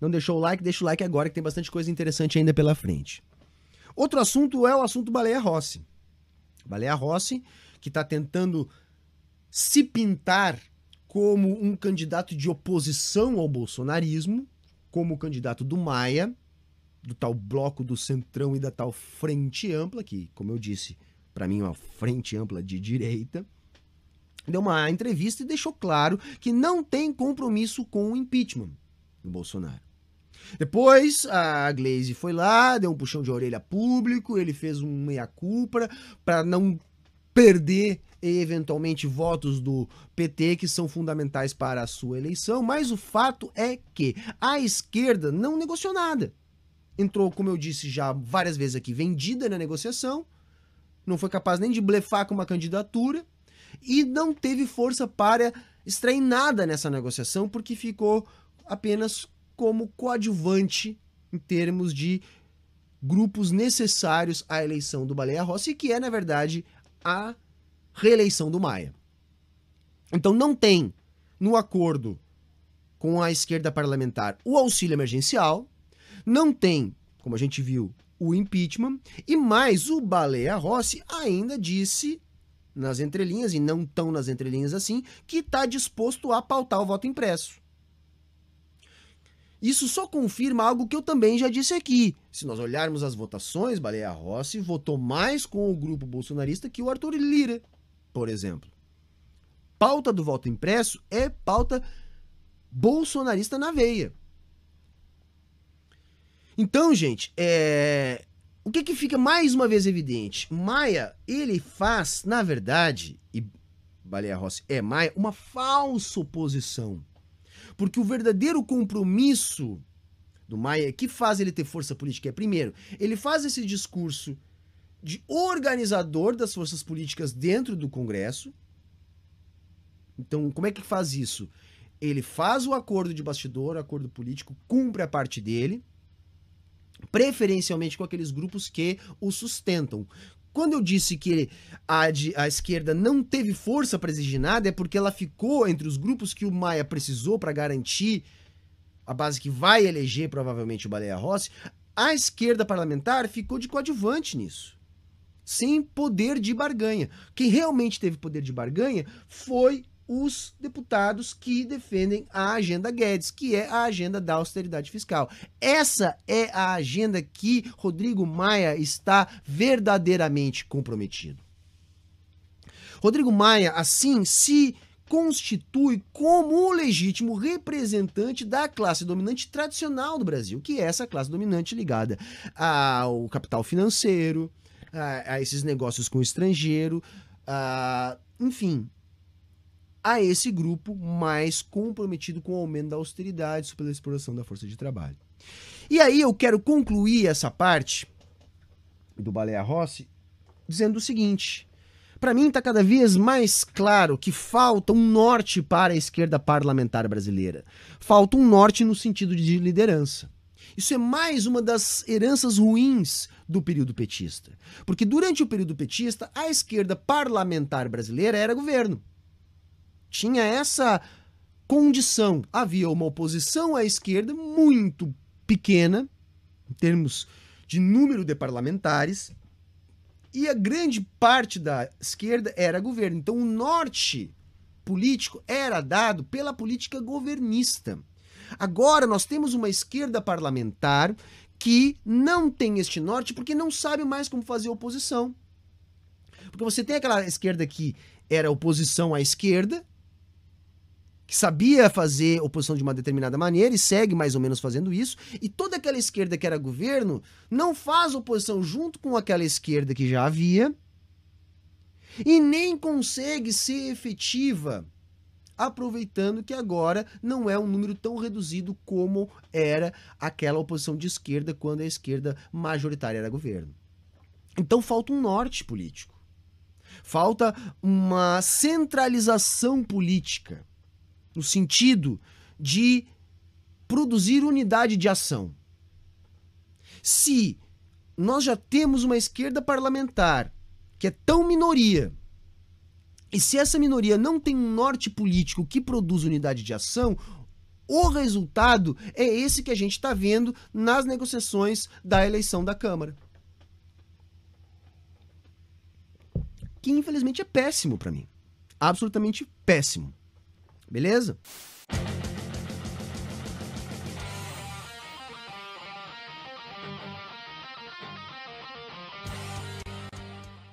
Não deixou o like? Deixa o like agora que tem bastante coisa interessante ainda pela frente. Outro assunto é o assunto Baleia Rossi. Baleia Rossi, que está tentando se pintar como um candidato de oposição ao bolsonarismo, como o candidato do Maia, do tal bloco do Centrão e da tal Frente Ampla, que, como eu disse, para mim é uma Frente Ampla de direita. Deu uma entrevista e deixou claro que não tem compromisso com o impeachment do Bolsonaro. Depois a Glaze foi lá, deu um puxão de orelha público, ele fez um meia-culpa para não perder eventualmente votos do PT que são fundamentais para a sua eleição, mas o fato é que a esquerda não negociou nada. Entrou, como eu disse já várias vezes aqui, vendida na negociação, não foi capaz nem de blefar com uma candidatura e não teve força para extrair nada nessa negociação porque ficou apenas como coadjuvante em termos de grupos necessários à eleição do Baleia Rossi, que é, na verdade, a reeleição do Maia. Então não tem no acordo com a esquerda parlamentar o auxílio emergencial, não tem, como a gente viu, o impeachment, e mais o Baleia Rossi ainda disse nas entrelinhas, e não tão nas entrelinhas assim, que está disposto a pautar o voto impresso. Isso só confirma algo que eu também já disse aqui. Se nós olharmos as votações, Baleia Rossi votou mais com o grupo bolsonarista que o Arthur Lira, por exemplo. Pauta do voto impresso é pauta bolsonarista na veia. Então, gente, o que fica mais uma vez evidente? Maia, ele faz, na verdade, e Baleia Rossi é Maia, uma falsa oposição. Porque o verdadeiro compromisso do Maia, que faz ele ter força política, é, primeiro, ele faz esse discurso de organizador das forças políticas dentro do Congresso. Então, como é que faz isso? Ele faz o acordo de bastidor, o acordo político, cumpre a parte dele, preferencialmente com aqueles grupos que o sustentam. Quando eu disse que a esquerda não teve força para exigir nada, é porque ela ficou entre os grupos que o Maia precisou para garantir a base que vai eleger provavelmente o Baleia Rossi. A esquerda parlamentar ficou de coadjuvante nisso, sem poder de barganha. Quem realmente teve poder de barganha foi os deputados que defendem a agenda Guedes, que é a agenda da austeridade fiscal. Essa é a agenda que Rodrigo Maia está verdadeiramente comprometido. Rodrigo Maia, assim, se constitui como o legítimo representante da classe dominante tradicional do Brasil, que é essa classe dominante ligada ao capital financeiro, a esses negócios com o estrangeiro, enfim, a esse grupo mais comprometido com o aumento da austeridade, pela exploração da força de trabalho. E aí eu quero concluir essa parte do Baleia Rossi dizendo o seguinte: para mim está cada vez mais claro que falta um norte para a esquerda parlamentar brasileira. Falta um norte no sentido de liderança. Isso é mais uma das heranças ruins do período petista. Porque durante o período petista, a esquerda parlamentar brasileira era governo. Tinha essa condição. Havia uma oposição à esquerda muito pequena, em termos de número de parlamentares, e a grande parte da esquerda era governo. Então o norte político era dado pela política governista. Agora nós temos uma esquerda parlamentar que não tem este norte porque não sabe mais como fazer oposição. Porque você tem aquela esquerda que era oposição à esquerda, que sabia fazer oposição de uma determinada maneira e segue mais ou menos fazendo isso, e toda aquela esquerda que era governo não faz oposição junto com aquela esquerda que já havia e nem consegue ser efetiva, aproveitando que agora não é um número tão reduzido como era aquela oposição de esquerda quando a esquerda majoritária era governo. Então falta um norte político, falta uma centralização política, no sentido de produzir unidade de ação. Se nós já temos uma esquerda parlamentar que é tão minoria, e se essa minoria não tem um norte político que produz unidade de ação, o resultado é esse que a gente está vendo nas negociações da eleição da Câmara. Que infelizmente é péssimo para mim. Absolutamente péssimo. Beleza?